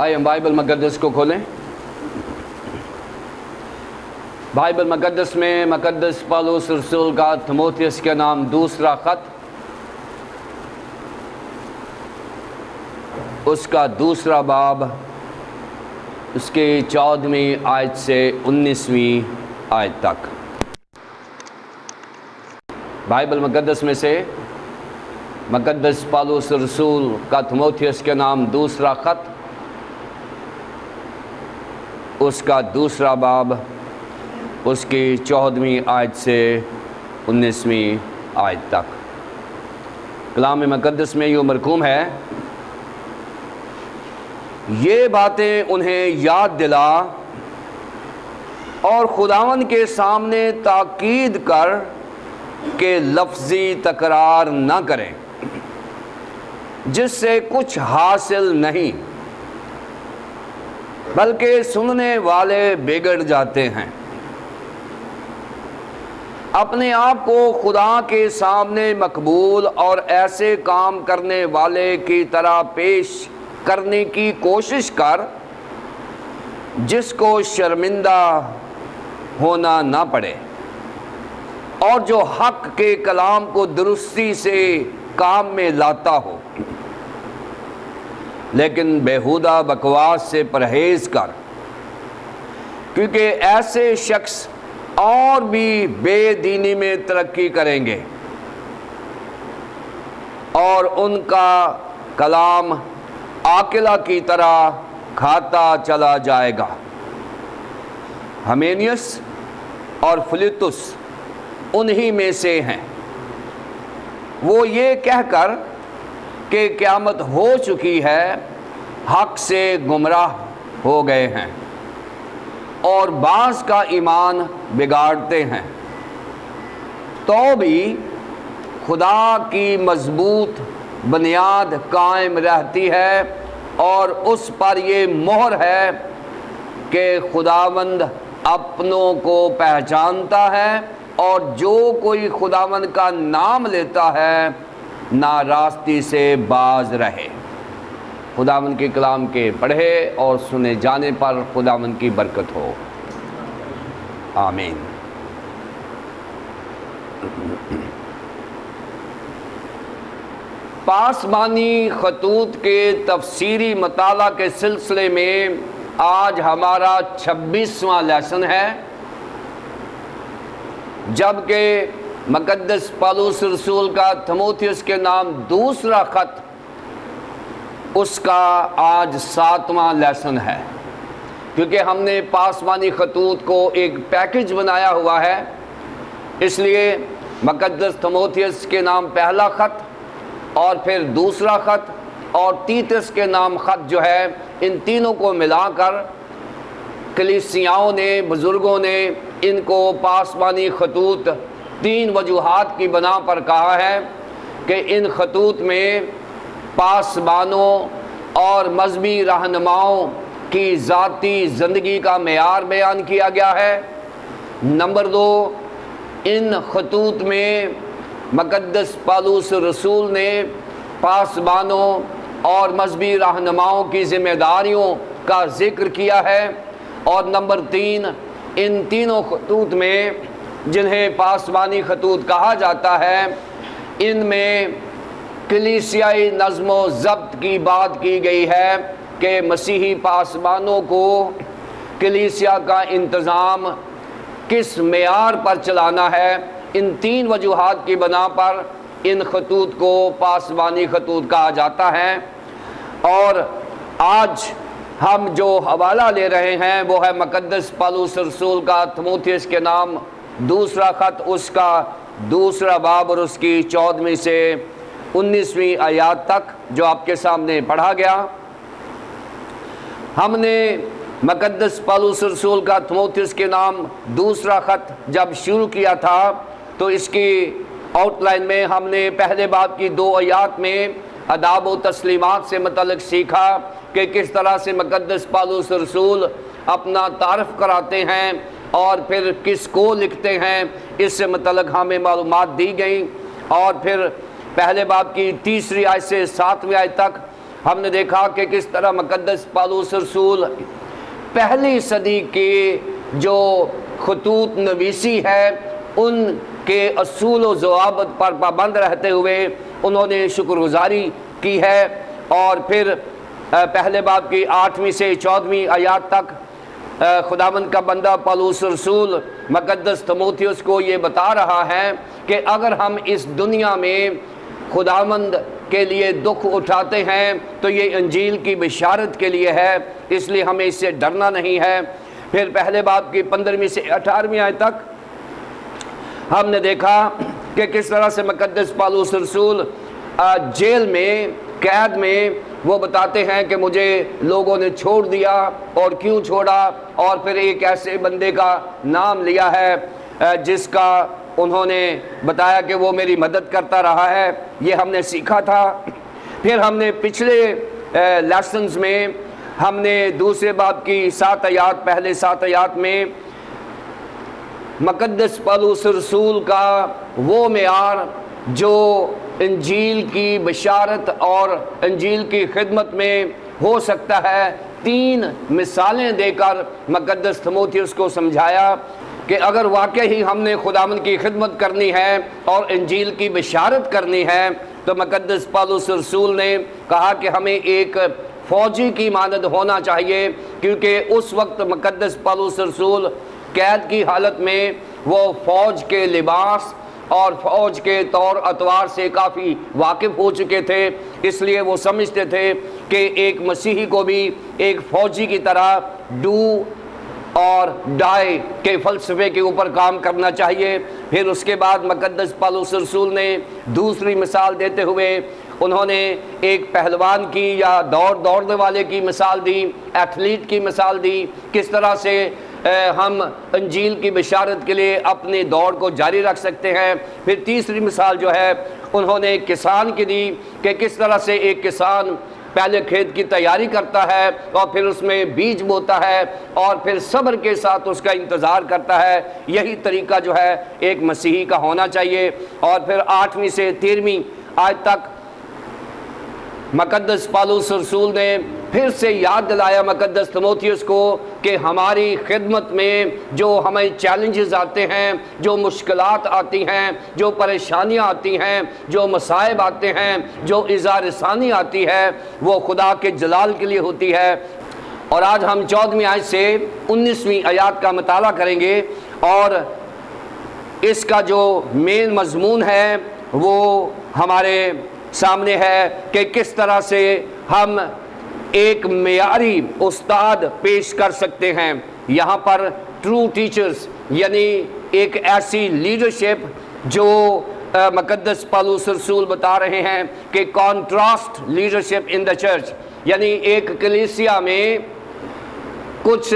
آئے ہم بائبل مقدس کو کھولیں۔ بائبل مقدس میں مقدس پالوس رسول کا تیموتھیوس کے نام دوسرا خط، اس کا دوسرا باب، اس کے 14ویں آیت سے 19ویں آیت تک۔ بائبل مقدس میں سے مقدس پالوس رسول کا تیموتھیوس کے نام دوسرا خط، اس کا دوسرا باب، اس کی 14ویں آیت سے 19ویں آیت تک۔ کلام مقدس میں یوں مرقوم ہے، یہ باتیں انہیں یاد دلا اور خداوند کے سامنے تاکید کر کہ لفظی تکرار نہ کریں جس سے کچھ حاصل نہیں، بلکہ سننے والے بگڑ جاتے ہیں۔ اپنے آپ کو خدا کے سامنے مقبول اور ایسے کام کرنے والے کی طرح پیش کرنے کی کوشش کر جس کو شرمندہ ہونا نہ پڑے، اور جو حق کے کلام کو درستی سے کام میں لاتا ہو، لیکن بیہودہ بکواس سے پرہیز کر، کیونکہ ایسے شخص اور بھی بے دینی میں ترقی کریں گے اور ان کا کلام آکلہ کی طرح کھاتا چلا جائے گا۔ ہمینیس اور فلیتس انہی میں سے ہیں۔ وہ یہ کہہ کر کہ قیامت ہو چکی ہے، حق سے گمراہ ہو گئے ہیں اور بعض کا ایمان بگاڑتے ہیں، تو بھی خدا کی مضبوط بنیاد قائم رہتی ہے، اور اس پر یہ مہر ہے کہ خداوند اپنوں کو پہچانتا ہے، اور جو کوئی خداوند کا نام لیتا ہے ناراستی سے باز رہے۔ خداوند کے کلام کے پڑھے اور سنے جانے پر خداوند کی برکت ہو، آمین۔ پاسبانی خطوط کے تفسیری مطالعہ کے سلسلے میں آج ہمارا 26واں لیسن ہے، جبکہ مقدس پالوس رسول کا تیموتھیوس کے نام دوسرا خط، اس کا آج 7واں لیسن ہے، کیونکہ ہم نے پاسبانی خطوط کو ایک پیکج بنایا ہوا ہے، اس لیے مقدس تیموتھیوس کے نام پہلا خط، اور پھر دوسرا خط، اور تیتس کے نام خط جو ہے، ان تینوں کو ملا کر کلیسیاؤں نے، بزرگوں نے ان کو پاسبانی خطوط 3 وجوہات کی بنا پر کہا ہے کہ ان خطوط میں پاسبانوں اور مذہبی رہنماؤں کی ذاتی زندگی کا معیار بیان کیا گیا ہے۔ نمبر 2، ان خطوط میں مقدس پالوس رسول نے پاسبانوں اور مذہبی رہنماؤں کی ذمہ داریوں کا ذکر کیا ہے، اور نمبر 3، ان تینوں خطوط میں جنہیں پاسبانی خطوط کہا جاتا ہے، ان میں کلیسیائی نظم و ضبط کی بات کی گئی ہے کہ مسیحی پاسبانوں کو کلیسیا کا انتظام کس معیار پر چلانا ہے۔ ان 3 وجوہات کی بنا پر ان خطوط کو پاسبانی خطوط کہا جاتا ہے، اور آج ہم جو حوالہ لے رہے ہیں وہ ہے مقدس پالوس رسول کا تیموتھیوس کے نام دوسرا خط، اس کا دوسرا باب، اور اس کی 14ویں سے 19ویں آیات تک جو آپ کے سامنے پڑھا گیا۔ ہم نے مقدس پالوس رسول کا تیموتھیوس کے نام دوسرا خط جب شروع کیا تھا تو اس کی آؤٹ لائن میں ہم نے پہلے باب کی 2 آیات میں آداب و تسلیمات سے متعلق سیکھا کہ کس طرح سے مقدس پالوس رسول اپنا تعارف کراتے ہیں اور پھر کس کو لکھتے ہیں، اس سے متعلق ہمیں معلومات دی گئیں، اور پھر پہلے باب کی 3 آیت سے 7 آیت تک ہم نے دیکھا کہ کس طرح مقدس پالوس رسول پہلی صدی کے جو خطوط نویسی ہے ان کے اصول و ضوابط پر پابند رہتے ہوئے انہوں نے شکر گزاری کی ہے، اور پھر پہلے باب کی 8ویں سے 14ویں آیات تک خداوند کا بندہ پالوس رسول مقدس تموتھیوس کو یہ بتا رہا ہے کہ اگر ہم اس دنیا میں خداوند کے لیے دکھ اٹھاتے ہیں تو یہ انجیل کی بشارت کے لیے ہے، اس لیے ہمیں اس سے ڈرنا نہیں ہے۔ پھر پہلے باب کی 15ویں سے 18ویں آیت تک ہم نے دیکھا کہ کس طرح سے مقدس پالوس رسول جیل میں، قید میں وہ بتاتے ہیں کہ مجھے لوگوں نے چھوڑ دیا، اور کیوں چھوڑا، اور پھر ایک ایسے بندے کا نام لیا ہے جس کا انہوں نے بتایا کہ وہ میری مدد کرتا رہا ہے، یہ ہم نے سیکھا تھا۔ پھر ہم نے پچھلے لیسنز میں ہم نے دوسرے باب کی 7 آیات، پہلے 7 آیات میں مقدس پالوس رسول کا وہ معیار جو انجیل کی بشارت اور انجیل کی خدمت میں ہو سکتا ہے، 3 مثالیں دے کر مقدس تموتھیوس کو سمجھایا کہ اگر واقعی ہم نے خداوند کی خدمت کرنی ہے اور انجیل کی بشارت کرنی ہے تو مقدس پالوس رسول نے کہا کہ ہمیں ایک فوجی کی مانند ہونا چاہیے، کیونکہ اس وقت مقدس پالوس رسول قید کی حالت میں وہ فوج کے لباس اور فوج کے طور اطوار سے کافی واقف ہو چکے تھے، اس لیے وہ سمجھتے تھے کہ ایک مسیحی کو بھی ایک فوجی کی طرح ڈو اور ڈائی کے فلسفے کے اوپر کام کرنا چاہیے۔ پھر اس کے بعد مقدس پالوس رسول نے دوسری مثال دیتے ہوئے انہوں نے ایک پہلوان کی یا دوڑنے والے کی مثال دی، ایتھلیٹ کی مثال دی، کس طرح سے ہم انجیل کی بشارت کے لیے اپنی دوڑ کو جاری رکھ سکتے ہیں۔ پھر تیسری مثال جو ہے انہوں نے کسان کی دی کہ کس طرح سے ایک کسان پہلے کھیت کی تیاری کرتا ہے اور پھر اس میں بیج بوتا ہے اور پھر صبر کے ساتھ اس کا انتظار کرتا ہے، یہی طریقہ جو ہے ایک مسیحی کا ہونا چاہیے۔ اور پھر 8ویں سے 13ویں آیت تک مقدس پالوس رسول نے پھر سے یاد دلایا مقدس تموتھیوس کو کہ ہماری خدمت میں جو ہمیں چیلنجز آتے ہیں، جو مشکلات آتی ہیں، جو پریشانیاں آتی ہیں، جو مصائب آتے ہیں، جو ایذا رسانی آتی ہے، وہ خدا کے جلال کے لیے ہوتی ہے۔ اور آج ہم 14ویں آیت سے 19ویں آیات کا مطالعہ کریں گے، اور اس کا جو مین مضمون ہے وہ ہمارے سامنے ہے کہ کس طرح سے ہم ایک معیاری استاد پیش کر سکتے ہیں۔ یہاں پر ٹرو ٹیچرز یعنی ایک ایسی لیڈرشپ جو مقدس پالوس رسول بتا رہے ہیں کہ contrast leadership in the church, یعنی ایک کلیسیا میں کچھ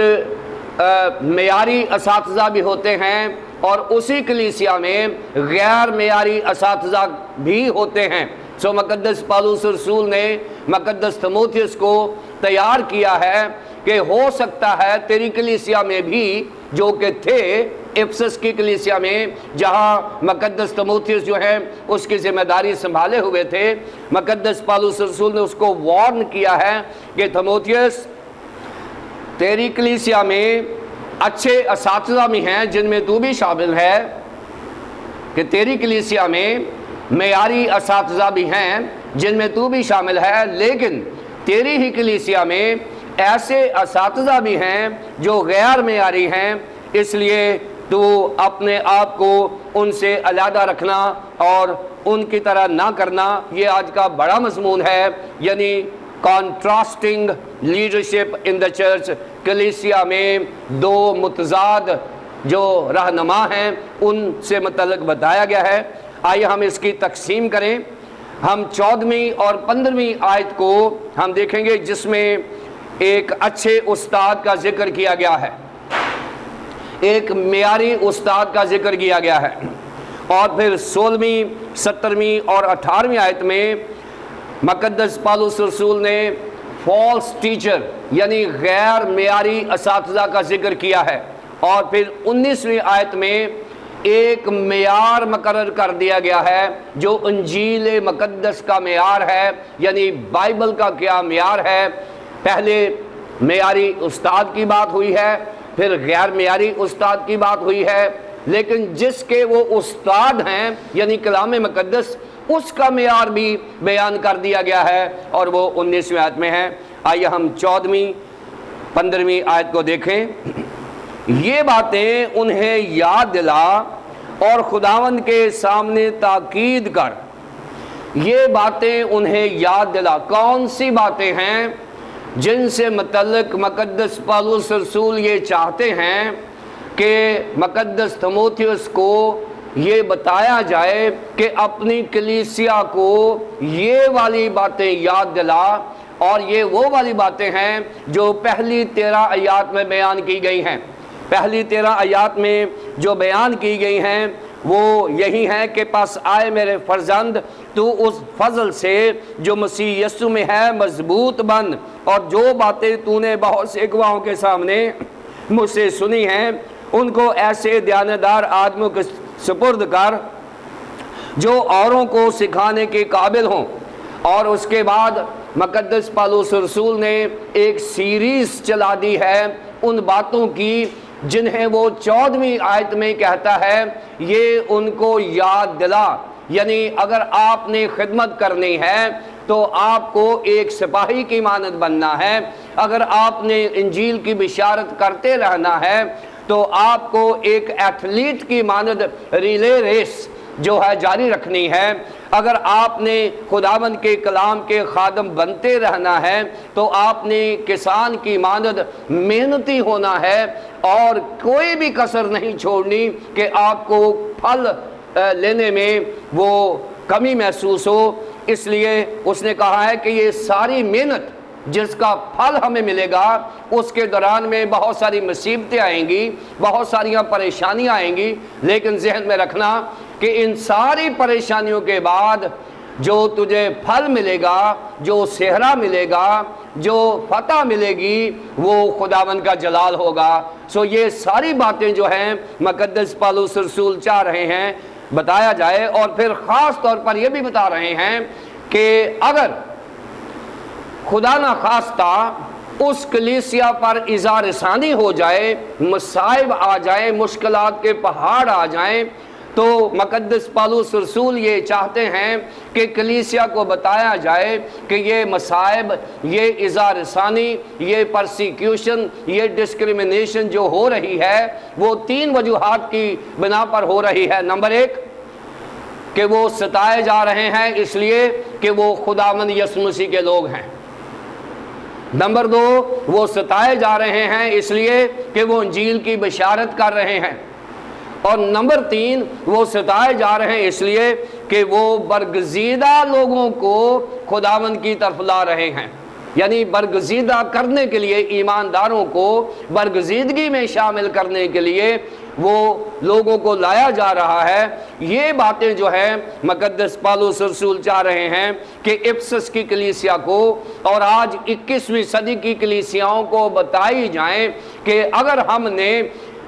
معیاری اساتذہ بھی ہوتے ہیں اور اسی کلیسیا میں غیر معیاری اساتذہ بھی ہوتے ہیں۔ سو مقدس پالوس رسول نے مقدس تموتھیوس کو تیار کیا ہے کہ ہو سکتا ہے تیری کلیسیا میں بھی جو کہ تھے افسس کی کلیسیا میں جہاں مقدس تموتھیوس جو ہے اس کی ذمہ داری سنبھالے ہوئے تھے، مقدس پالوس رسول نے اس کو وارن کیا ہے کہ تموتھیوس تیری کلیسیا میں اچھے اساتذہ بھی ہیں جن میں تو بھی شامل ہے، کہ تیری کلیسیا میں معیاری اساتذہ بھی ہیں جن میں تو بھی شامل ہے، لیکن تیری ہی کلیسیا میں ایسے اساتذہ بھی ہیں جو غیر معیاری ہیں، اس لیے تو اپنے آپ کو ان سے علیحدہ رکھنا اور ان کی طرح نہ کرنا۔ یہ آج کا بڑا مضمون ہے، یعنی contrasting leadership in the church. کلیسیا میں دو متضاد جو رہنما ہیں ان سے متعلق بتایا گیا ہے۔ آئیے ہم اس کی تقسیم کریں۔ ہم 14ویں اور 15ویں آیت کو ہم دیکھیں گے جس میں ایک اچھے استاد کا ذکر کیا گیا ہے، ایک معیاری استاد کا ذکر کیا گیا ہے، اور پھر 16ویں 17ویں اور 18ویں آیت میں مقدس پالوس رسول نے فالس ٹیچر یعنی غیر معیاری اساتذہ کا ذکر کیا ہے، اور پھر 19ویں آیت میں ایک معیار مقرر کر دیا گیا ہے جو انجیل مقدس کا معیار ہے، یعنی بائبل کا کیا معیار ہے۔ پہلے معیاری استاد کی بات ہوئی ہے، پھر غیر معیاری استاد کی بات ہوئی ہے، لیکن جس کے وہ استاد ہیں یعنی کلام مقدس، اس کا معیار بھی بیان کر دیا گیا ہے، اور وہ 19ویں آیت میں ہے۔ آئیے ہم 14ویں 15ویں آیت کو دیکھیں۔ یہ باتیں انہیں یاد دلا اور خداوند کے سامنے تاکید کر۔ یہ باتیں انہیں یاد دلا، کون سی باتیں ہیں جن سے متعلق مقدس پالوس رسول یہ چاہتے ہیں کہ مقدس تیموتھیوس کو یہ بتایا جائے کہ اپنی کلیسیا کو یہ والی باتیں یاد دلا، اور یہ وہ والی باتیں ہیں جو پہلی 13 آیات میں بیان کی گئی ہیں۔ پہلی 13 آیات میں جو بیان کی گئی ہیں وہ یہی ہیں کہ پس آئے میرے فرزند، تو اس فضل سے جو مسیح یسوع میں ہے مضبوط بن، اور جو باتیں تو نے بہت سے گواہوں کے سامنے مجھ سے سنی ہیں ان کو ایسے دیانتدار آدمیوں کے سپرد کر جو اوروں کو سکھانے کے قابل ہوں۔ اور اس کے بعد مقدس پالوس رسول نے ایک سیریز چلا دی ہے ان باتوں کی جنہیں وہ 14ویں آیت میں کہتا ہے یہ ان کو یاد دلا۔ یعنی اگر آپ نے خدمت کرنی ہے تو آپ کو ایک سپاہی کی مانند بننا ہے، اگر آپ نے انجیل کی بشارت کرتے رہنا ہے تو آپ کو ایک ایتھلیٹ کی مانند ریلے ریس جو ہے جاری رکھنی ہے، اگر آپ نے خداوند کے کلام کے خادم بنتے رہنا ہے تو آپ نے کسان کی مانند محنتی ہونا ہے، اور کوئی بھی کسر نہیں چھوڑنی کہ آپ کو پھل لینے میں وہ کمی محسوس ہو۔ اس لیے اس نے کہا ہے کہ یہ ساری محنت جس کا پھل ہمیں ملے گا اس کے دوران میں بہت ساری مصیبتیں آئیں گی، بہت ساری پریشانیاں آئیں گی، لیکن ذہن میں رکھنا کہ ان ساری پریشانیوں کے بعد جو تجھے پھل ملے گا، جو صحرا ملے گا، جو فتح ملے گی، وہ خداوند کا جلال ہوگا۔ سو یہ ساری باتیں جو ہیں مقدس پالوس رسول چاہ رہے ہیں بتایا جائے، اور پھر خاص طور پر یہ بھی بتا رہے ہیں کہ اگر خدا نہ خواستہ اس کلیسیا پر ایذا رسانی ہو جائے، مصائب آ جائیں، مشکلات کے پہاڑ آ جائیں، تو مقدس پالوس رسول یہ چاہتے ہیں کہ کلیسیا کو بتایا جائے کہ یہ مصائب، یہ ایذا رسانی، یہ پرسیکیوشن، یہ ڈسکریمنیشن جو ہو رہی ہے وہ 3 وجوہات کی بنا پر ہو رہی ہے۔ نمبر 1 کہ وہ ستائے جا رہے ہیں اس لیے کہ وہ خداوند یسوع مسیح کے لوگ ہیں۔ نمبر 2 وہ ستائے جا رہے ہیں اس لیے کہ وہ انجیل کی بشارت کر رہے ہیں۔ اور نمبر 3 وہ ستائے جا رہے ہیں اس لیے کہ وہ برگزیدہ لوگوں کو خداوند کی طرف لا رہے ہیں، یعنی برگزیدہ کرنے کے لیے، ایمانداروں کو برگزیدگی میں شامل کرنے کے لیے وہ لوگوں کو لایا جا رہا ہے۔ یہ باتیں جو ہیں مقدس پالوس رسول چاہ رہے ہیں کہ افسس کی کلیسیا کو اور آج 21ویں صدی کی کلیسیاؤں کو بتائی جائیں کہ اگر ہم نے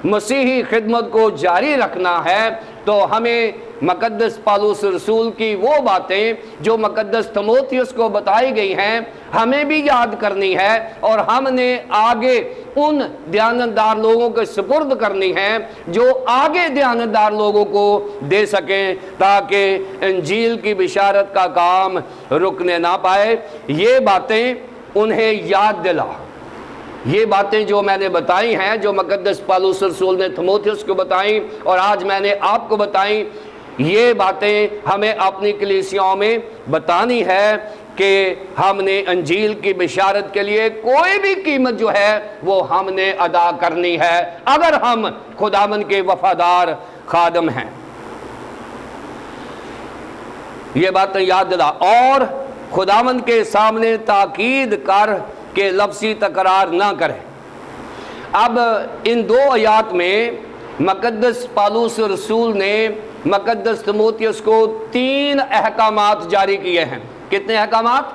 مسیحی خدمت کو جاری رکھنا ہے تو ہمیں مقدس پالوس رسول کی وہ باتیں جو مقدس تیموتھیوس کو بتائی گئی ہیں ہمیں بھی یاد کرنی ہے، اور ہم نے آگے ان دیانتدار لوگوں کے سپرد کرنی ہے جو آگے دیانتدار لوگوں کو دے سکیں تاکہ انجیل کی بشارت کا کام رکنے نہ پائے۔ یہ باتیں انہیں یاد دلا۔ یہ باتیں جو میں نے بتائی ہیں، جو مقدس پالوس رسول نے تیموتھیوس کو بتائیں اور آج میں نے آپ کو بتائیں، یہ باتیں ہمیں اپنی کلیسیاؤں میں بتانی ہے کہ ہم نے انجیل کی بشارت کے لیے کوئی بھی قیمت جو ہے وہ ہم نے ادا کرنی ہے اگر ہم خداوند کے وفادار خادم ہیں۔ یہ باتیں یاد دلا اور خداوند کے سامنے تاکید کر کہ لفظی تکرار نہ کرے۔ اب ان 2 آیات میں مقدس پالوس رسول نے مقدس تیموتھیوس کو 3 احکامات جاری کیے ہیں۔ کتنے احکامات؟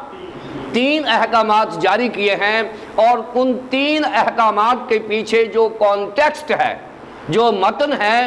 3 احکامات جاری کیے ہیں، اور ان 3 احکامات کے پیچھے جو کانٹیکسٹ ہے، جو متن ہے،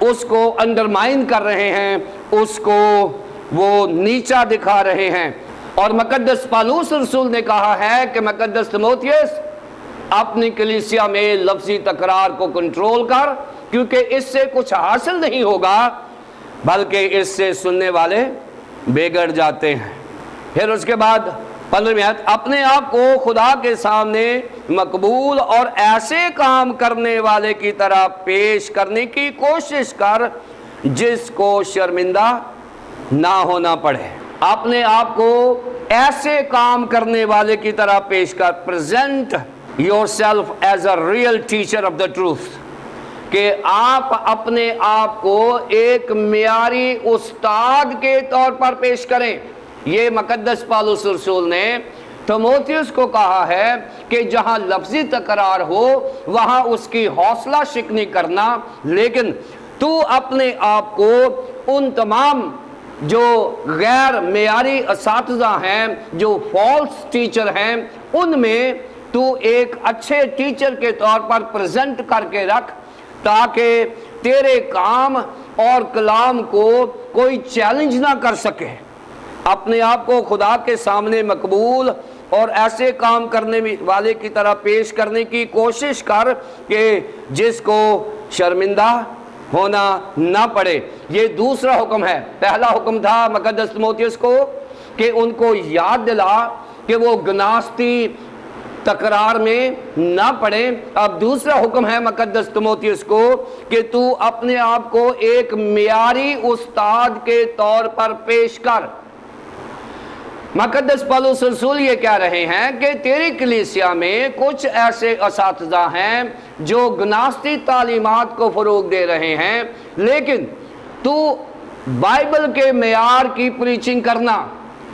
اس کو انڈرمائن کر رہے ہیں، اس کو وہ نیچا دکھا رہے ہیں۔ اور مقدس پالوس رسول نے کہا ہے کہ مقدس تیموتھیوس اپنی کلیسیا میں لفظی تکرار کو کنٹرول کر، کیونکہ اس سے کچھ حاصل نہیں ہوگا بلکہ اس سے سننے والے بگڑ جاتے ہیں۔ پھر اس کے بعد 15ویں آیت، اپنے آپ کو خدا کے سامنے مقبول اور ایسے کام کرنے والے کی طرح پیش کرنے کی کوشش کر جس کو شرمندہ نہ ہونا پڑے۔ اپنے آپ کو ایسے کام کرنے والے کی طرح پیش کر، present yourself as a real teacher of the truth، کہ آپ اپنے آپ کو ایک معیاری استاد کے طور پر پیش کریں۔ یہ مقدس پالوس رسول نے تیموتھیوس کو کہا ہے کہ جہاں لفظی تکرار ہو وہاں اس کی حوصلہ شکنی کرنا، لیکن تو اپنے آپ کو ان تمام جو غیر معیاری اساتذہ ہیں، جو فالس ٹیچر ہیں، ان میں تو ایک اچھے ٹیچر کے طور پر پریزنٹ کر کے رکھ، تاکہ تیرے کام اور کلام کو کوئی چیلنج نہ کر سکے۔ اپنے آپ کو خدا کے سامنے مقبول اور ایسے کام کرنے والے کی طرح پیش کرنے کی کوشش کر کہ جس کو شرمندہ ہونا نہ پڑے۔ یہ دوسرا حکم ہے۔ پہلا حکم تھا مقدس تیموتھیوس کو کہ ان کو یاد دلا کہ وہ گناستی تکرار میں نہ پڑے۔ اب دوسرا حکم ہے مقدس تیموتھیوس کو کہ تو اپنے آپ کو ایک معیاری استاد کے طور پر پیش کر۔ مقدس پالوس رسول یہ کہہ رہے ہیں کہ تیری کلیسیا میں کچھ ایسے اساتذہ ہیں جو گناستی تعلیمات کو فروغ دے رہے ہیں، لیکن تو بائبل کے معیار کی پریچنگ کرنا،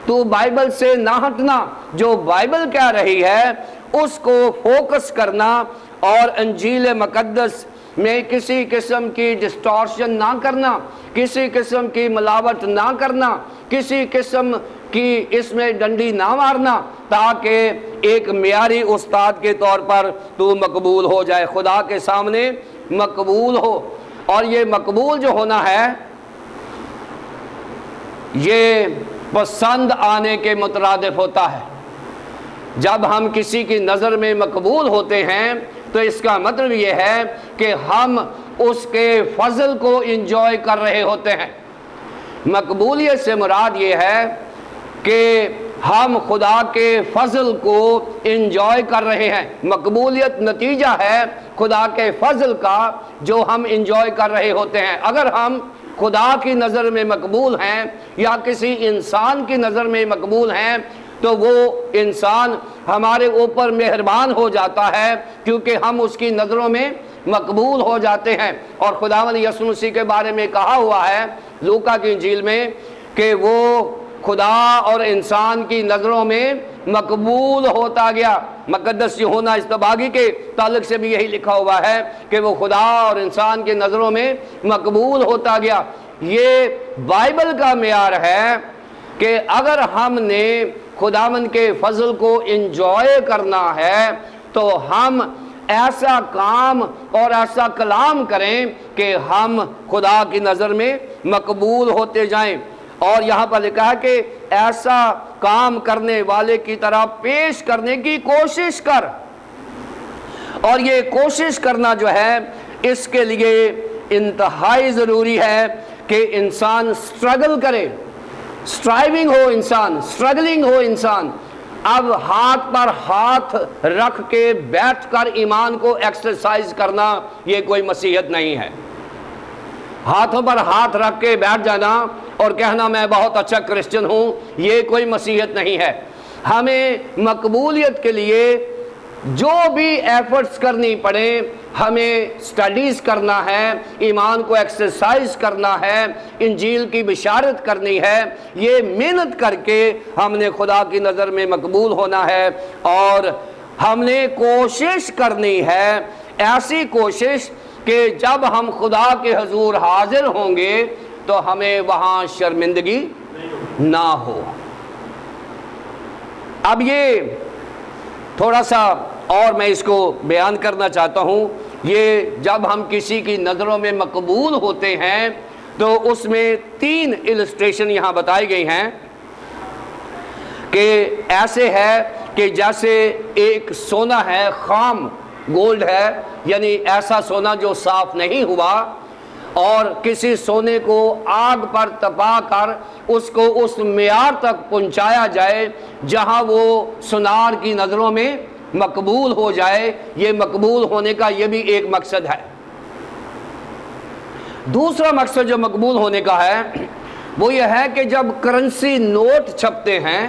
تو بائبل سے نہ ہٹنا، جو بائبل کہہ رہی ہے اس کو فوکس کرنا، اور انجیل مقدس میں کسی قسم کی ڈسٹورشن نہ کرنا، کسی قسم کی ملاوٹ نہ کرنا، کسی قسم کی اس میں ڈنڈی نہ مارنا، تاکہ ایک معیاری استاد کے طور پر تو مقبول ہو جائے، خدا کے سامنے مقبول ہو۔ اور یہ مقبول جو ہونا ہے یہ پسند آنے کے مترادف ہوتا ہے۔ جب ہم کسی کی نظر میں مقبول ہوتے ہیں تو اس کا مطلب یہ ہے کہ ہم اس کے فضل کو انجوائے کر رہے ہوتے ہیں۔ مقبولیت سے مراد یہ ہے کہ ہم خدا کے فضل کو انجوائے کر رہے ہیں۔ مقبولیت نتیجہ ہے خدا کے فضل کا جو ہم انجوائے کر رہے ہوتے ہیں۔ اگر ہم خدا کی نظر میں مقبول ہیں یا کسی انسان کی نظر میں مقبول ہیں تو وہ انسان ہمارے اوپر مہربان ہو جاتا ہے، کیونکہ ہم اس کی نظروں میں مقبول ہو جاتے ہیں۔ اور خداوند یسوع مسیح کے بارے میں کہا ہوا ہے لوکا کی انجیل میں کہ وہ خدا اور انسان کی نظروں میں مقبول ہوتا گیا۔ مقدس یوحنا اصطباغی کے تعلق سے بھی یہی لکھا ہوا ہے کہ وہ خدا اور انسان کی نظروں میں مقبول ہوتا گیا۔ یہ بائبل کا معیار ہے کہ اگر ہم نے خداوند کے فضل کو انجوائے کرنا ہے تو ہم ایسا کام اور ایسا کلام کریں کہ ہم خدا کی نظر میں مقبول ہوتے جائیں۔ اور یہاں پر لکھا ہے کہ ایسا کام کرنے والے کی طرح پیش کرنے کی کوشش کر۔ اور یہ کوشش کرنا جو ہے اس کے لیے انتہائی ضروری ہے کہ انسان سٹرگل کرے، سٹرائیونگ ہو انسان، سٹرگلنگ ہو انسان۔ اب ہاتھ پر ہاتھ رکھ کے بیٹھ کر ایمان کو ایکسرسائز کرنا یہ کوئی مسیحیت نہیں ہے۔ ہاتھوں پر ہاتھ رکھ کے بیٹھ جانا اور کہنا میں بہت اچھا کرسچن ہوں، یہ کوئی مسیحیت نہیں ہے۔ ہمیں مقبولیت کے لیے جو بھی ایفرٹس کرنی پڑے، ہمیں سٹڈیز کرنا ہے، ایمان کو ایکسرسائز کرنا ہے، انجیل کی بشارت کرنی ہے، یہ محنت کر کے ہم نے خدا کی نظر میں مقبول ہونا ہے۔ اور ہم نے کوشش کرنی ہے، ایسی کوشش کہ جب ہم خدا کے حضور حاضر ہوں گے تو ہمیں وہاں شرمندگی نہ ہو۔ اب یہ تھوڑا سا اور میں اس کو بیان کرنا چاہتا ہوں یہ جب ہم کسی کی نظروں میں مقبول ہوتے ہیں تو اس میں 3 السٹریشن یہاں بتائی گئی ہیں کہ ایسے ہے کہ جیسے ایک سونا ہے، خام گولڈ ہے، یعنی ایسا سونا جو صاف نہیں ہوا، اور کسی سونے کو آگ پر تپا کر اس کو اس معیار تک پہنچایا جائے جہاں وہ سونار کی نظروں میں مقبول ہو جائے۔ یہ مقبول ہونے کا یہ بھی ایک مقصد ہے۔ دوسرا مقصد جو مقبول ہونے کا ہے وہ یہ ہے کہ جب کرنسی نوٹ چھپتے ہیں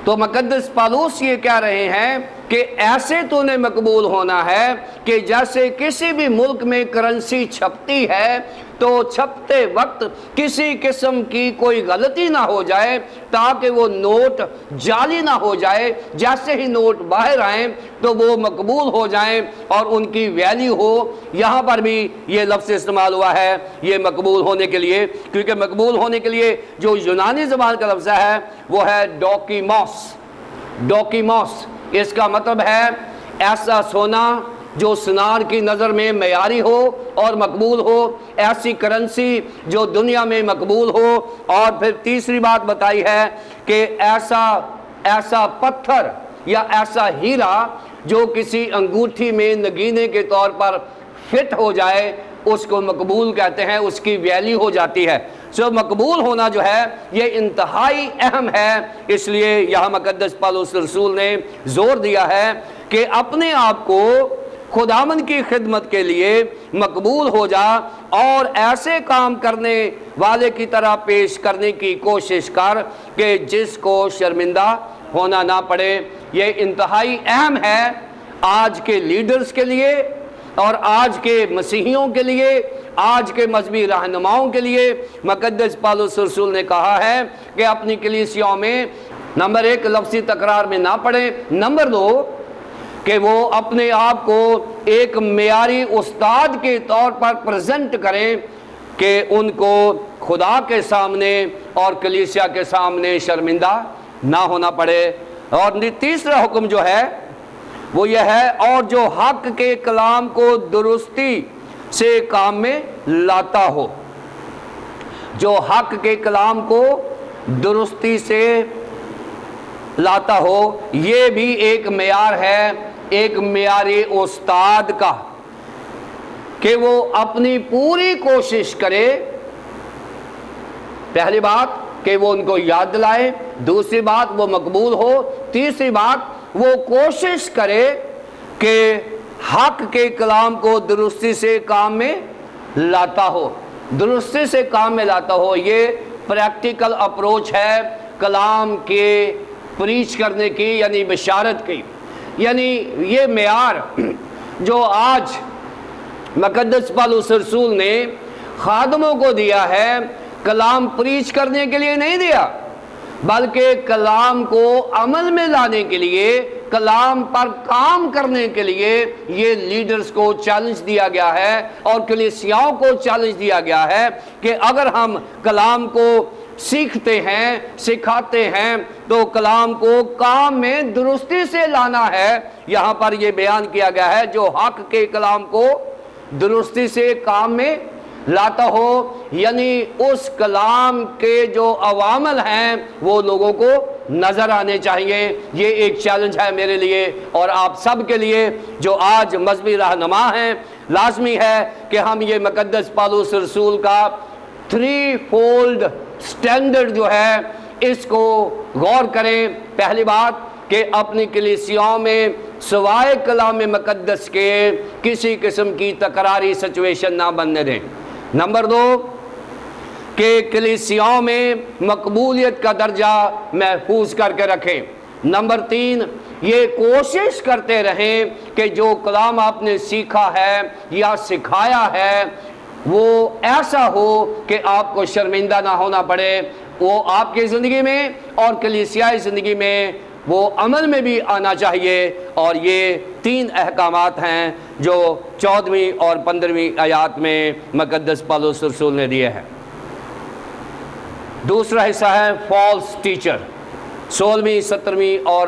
تو مقدس پالوس یہ کہہ رہے ہیں کہ ایسے تو نے مقبول ہونا ہے کہ جیسے کسی بھی ملک میں کرنسی چھپتی ہے تو چھپتے وقت کسی قسم کی کوئی غلطی نہ ہو جائے تاکہ وہ نوٹ جعلی نہ ہو جائے، جیسے ہی نوٹ باہر آئیں تو وہ مقبول ہو جائیں اور ان کی ویلیو ہو۔ یہاں پر بھی یہ لفظ استعمال ہوا ہے یہ مقبول ہونے کے لیے، کیونکہ مقبول ہونے کے لیے جو یونانی زبان کا لفظ ہے وہ ہے ڈوکیموس۔ ڈوکیموس اس کا مطلب ہے ایسا سونا جو سنار کی نظر میں معیاری ہو اور مقبول ہو، ایسی کرنسی جو دنیا میں مقبول ہو۔ اور پھر تیسری بات بتائی ہے کہ ایسا پتھر یا ایسا ہیرا جو کسی انگوٹھی میں نگینے کے طور پر فٹ ہو جائے اس کو مقبول کہتے ہیں، اس کی ویلیو ہو جاتی ہے۔ سو مقبول ہونا جو ہے یہ انتہائی اہم ہے، اس لیے یہاں مقدس پالوس رسول نے زور دیا ہے کہ اپنے آپ کو خداوند کی خدمت کے لیے مقبول ہو جا اور ایسے کام کرنے والے کی طرح پیش کرنے کی کوشش کر کہ جس کو شرمندہ ہونا نہ پڑے۔ یہ انتہائی اہم ہے آج کے لیڈرز کے لیے اور آج کے مسیحیوں کے لیے، آج کے مذہبی رہنماؤں کے لیے۔ مقدس پالوس رسول نے کہا ہے کہ اپنی کلیسیوں میں نمبر 1 لفظی تکرار میں نہ پڑھیں، نمبر 2 کہ وہ اپنے آپ کو ایک معیاری استاد کے طور پر پریزنٹ کریں کہ ان کو خدا کے سامنے اور کلیسیا کے سامنے شرمندہ نہ ہونا پڑے۔ اور تیسرا حکم جو ہے وہ یہ ہے اور جو حق کے کلام کو درستی سے کام میں لاتا ہو، جو حق کے کلام کو درستی سے لاتا ہو، یہ بھی ایک معیار ہے ایک معیاری استاد کا کہ وہ اپنی پوری کوشش کرے، پہلی بات کہ وہ ان کو یاد دلائے، دوسری بات وہ مقبول ہو، تیسری بات وہ کوشش کرے کہ حق کے کلام کو درستی سے کام میں لاتا ہو۔ درستی سے کام میں لاتا ہو یہ پریکٹیکل اپروچ ہے کلام کے پریچ کرنے کی، یعنی بشارت کی۔ یعنی یہ معیار جو آج مقدس پالوس رسول نے خادموں کو دیا ہے، کلام پریچ کرنے کے لیے نہیں دیا بلکہ کلام کو عمل میں لانے کے لیے، کلام پر کام کرنے کے لیے یہ لیڈرز کو چیلنج دیا گیا ہے اور کلیسیاؤں کو چیلنج دیا گیا ہے کہ اگر ہم کلام کو سیکھتے ہیں، سکھاتے ہیں تو کلام کو کام میں درستی سے لانا ہے۔ یہاں پر یہ بیان کیا گیا ہے جو حق کے کلام کو درستی سے کام میں لاتا ہو، یعنی اس کلام کے جو عوامل ہیں وہ لوگوں کو نظر آنے چاہیے۔ یہ ایک چیلنج ہے میرے لیے اور آپ سب کے لیے جو آج مذہبی رہنما ہیں۔ لازمی ہے کہ ہم یہ مقدس پالوس رسول کا 3 فولڈ سٹینڈرڈ جو ہے اس کو غور کریں۔ پہلی بات کہ اپنی کلیسیاؤں میں سوائے کلام مقدس کے کسی قسم کی تکراری سچویشن نہ بننے دیں۔ نمبر 2 کہ کلیسیاؤں میں مقبولیت کا درجہ محفوظ کر کے رکھیں۔ نمبر 3 یہ کوشش کرتے رہیں کہ جو کلام آپ نے سیکھا ہے یا سکھایا ہے وہ ایسا ہو کہ آپ کو شرمندہ نہ ہونا پڑے، وہ آپ کی زندگی میں اور کلیسیائی زندگی میں وہ عمل میں بھی آنا چاہیے۔ اور یہ 3 احکامات ہیں جو 14ویں اور 15ویں آیات میں مقدس پالوس رسول نے دیے ہیں۔ دوسرا حصہ ہے فالس ٹیچر، 16ویں 17ویں اور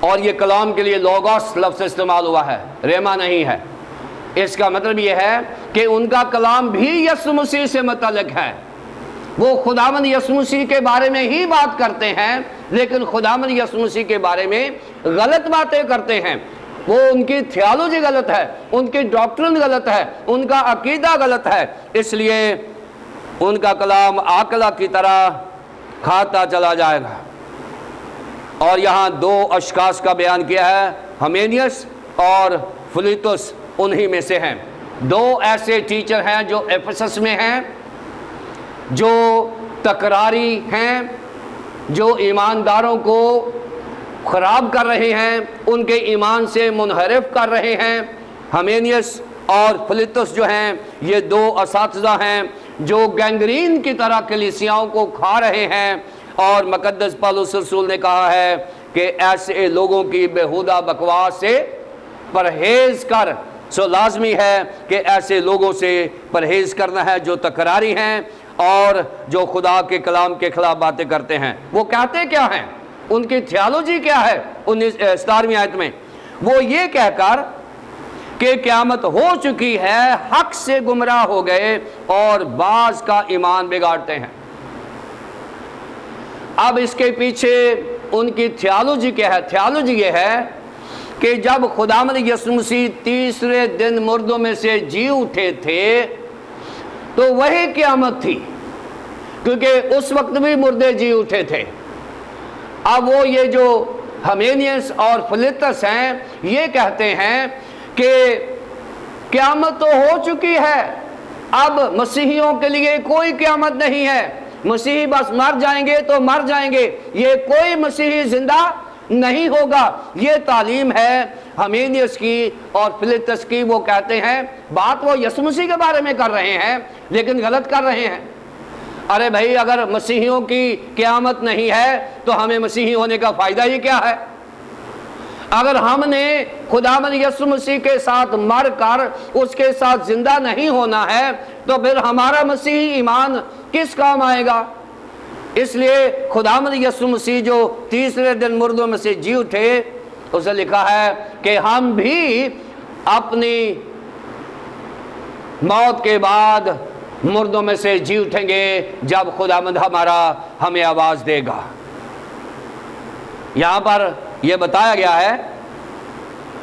اور یہ کلام کے لیے لوگوس لفظ استعمال ہوا ہے، ریما نہیں ہے۔ اس کا مطلب یہ ہے کہ ان کا کلام بھی یسوع مسیح سے متعلق ہے۔ وہ خداوند یسوع مسیح کے بارے میں ہی بات کرتے ہیں، لیکن خداوند یسوع مسیح کے بارے میں غلط باتیں کرتے ہیں۔ وہ ان کی تھیالوجی غلط ہے، ان کی ڈاکٹرن غلط ہے، ان کا عقیدہ غلط ہے، اس لیے ان کا کلام آکلہ کی طرح کھاتا چلا جائے گا۔ اور یہاں دو اشخاص کا بیان کیا ہے، ہمینیس اور فلیتس انہی میں سے ہیں۔ دو ایسے ٹیچر ہیں جو ایفسس میں ہیں، جو تکراری ہیں، جو ایمانداروں کو خراب کر رہے ہیں، ان کے ایمان سے منحرف کر رہے ہیں۔ ہمینیس اور فلیتس جو ہیں یہ دو اساتذہ ہیں جو گینگرین کی طرح کلیسیاؤں کو کھا رہے ہیں، اور مقدس پالوس رسول نے کہا ہے کہ ایسے لوگوں کی بیہودہ بکواس سے پرہیز کر۔ سو لازمی ہے کہ ایسے لوگوں سے پرہیز کرنا ہے جو تکراری ہیں اور جو خدا کے کلام کے خلاف باتیں کرتے ہیں۔ وہ کہتے کیا ہیں؟ ان کی تھیالوجی کیا ہے؟ 17ویں آیت میں وہ یہ کہہ کر کہ قیامت ہو چکی ہے، حق سے گمراہ ہو گئے اور بعض کا ایمان بگاڑتے ہیں۔ اب اس کے پیچھے ان کی تھیالوجی کیا ہے؟ تھیالوجی یہ ہے کہ جب خداوند یسوع مسیح تیسرے دن مردوں میں سے جی اٹھے تھے تو وہی قیامت تھی، کیونکہ اس وقت بھی مردے جی اٹھے تھے۔ اب وہ یہ جو ہمینیس اور فلیتس ہیں یہ کہتے ہیں کہ قیامت تو ہو چکی ہے، اب مسیحیوں کے لیے کوئی قیامت نہیں ہے، مسیحی بس مر جائیں گے تو مر جائیں گے، یہ کوئی مسیحی زندہ نہیں ہوگا۔ یہ تعلیم ہے ہمینیس کی اور فلیتس کی۔ وہ کہتے ہیں بات وہ یسوع مسیح کے بارے میں کر رہے ہیں لیکن غلط کر رہے ہیں۔ ارے بھائی، اگر مسیحیوں کی قیامت نہیں ہے تو ہمیں مسیحی ہونے کا فائدہ ہی کیا ہے؟ اگر ہم نے خداوند یسوع مسیح کے ساتھ مر کر اس کے ساتھ زندہ نہیں ہونا ہے تو پھر ہمارا مسیحی ایمان کس کام آئے گا؟ اس لیے خداوند یسوع مسیح جو تیسرے دن مردوں میں سے جی اٹھے، اسے لکھا ہے کہ ہم بھی اپنی موت کے بعد مردوں میں سے جی اٹھیں گے جب خداوند ہمیں آواز دے گا۔ یہاں پر یہ بتایا گیا ہے،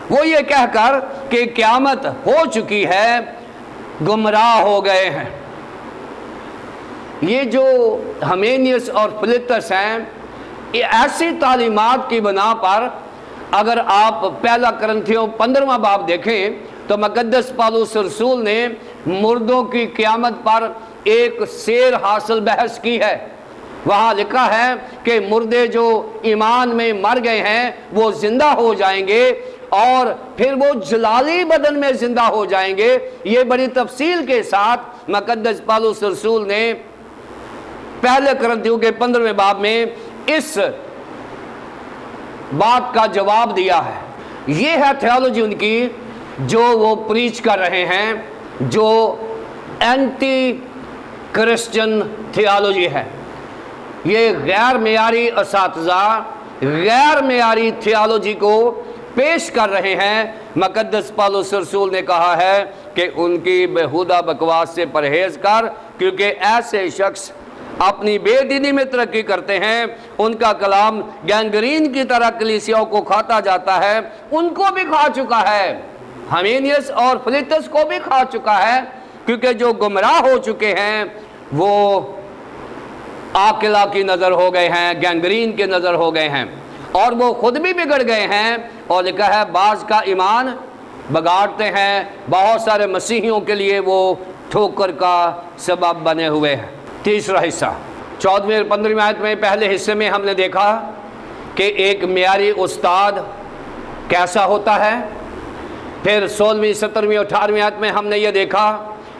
وہ یہ کہہ کر کہ قیامت ہو چکی ہے، گمراہ ہو گئے ہیں۔ یہ جو ہمینیس اور فلیتس ہیں، یہ ایسی تعلیمات کی بنا پر اگر آپ پہلا کرنتھیوں 15واں باب دیکھیں تو مقدس پالوس رسول نے مردوں کی قیامت پر ایک سیر حاصل بحث کی ہے۔ وہاں لکھا ہے کہ مردے جو ایمان میں مر گئے ہیں وہ زندہ ہو جائیں گے اور پھر وہ جلالی بدن میں زندہ ہو جائیں گے۔ یہ بڑی تفصیل کے ساتھ مقدس پالوس رسول نے پہلے کرنتھیوں کے 15ویں باب میں اس بات کا جواب دیا ہے۔ یہ ہے تھیالوجی ان کی جو وہ پریچ کر رہے ہیں، جو اینٹی کرسچن تھیالوجی ہے۔ یہ غیر معیاری اساتذہ غیر معیاری تھیالوجی کو پیش کر رہے ہیں۔ مقدس پالوس رسول نے کہا ہے کہ ان کی بیہودہ بکواس سے پرہیز کر، کیونکہ ایسے شخص اپنی بے دینی میں ترقی کرتے ہیں، ان کا کلام گینگرین کی طرح کلیسیاؤں کو کھاتا جاتا ہے۔ ان کو بھی کھا چکا ہے، ہمینیس اور فلیتس کو بھی کھا چکا ہے، کیونکہ جو گمراہ ہو چکے ہیں وہ عاقلہ کی نظر ہو گئے ہیں، گینگرین کی نظر ہو گئے ہیں، اور وہ خود بھی بگڑ گئے ہیں۔ اور لکھا ہے بعض کا ایمان بگاڑتے ہیں، بہت سارے مسیحیوں کے لیے وہ ٹھوکر کا سبب بنے ہوئے ہیں۔ تیسرا حصہ 14ویں اور 15ویں آیت میں پہلے حصے میں ہم نے دیکھا کہ ایک معیاری استاد کیسا ہوتا ہے، پھر 16ویں 17ویں 18ویں آیت میں ہم نے یہ دیکھا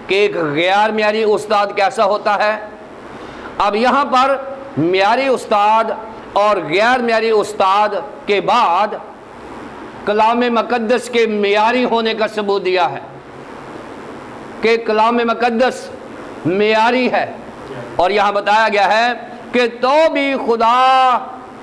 کہ ایک غیر معیاری استاد کیسا ہوتا ہے۔ اب یہاں پر معیاری استاد اور غیر معیاری استاد کے بعد کلام مقدس کے معیاری ہونے کا ثبوت دیا ہے کہ کلام مقدس معیاری ہے، اور یہاں بتایا گیا ہے کہ تو بھی خدا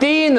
3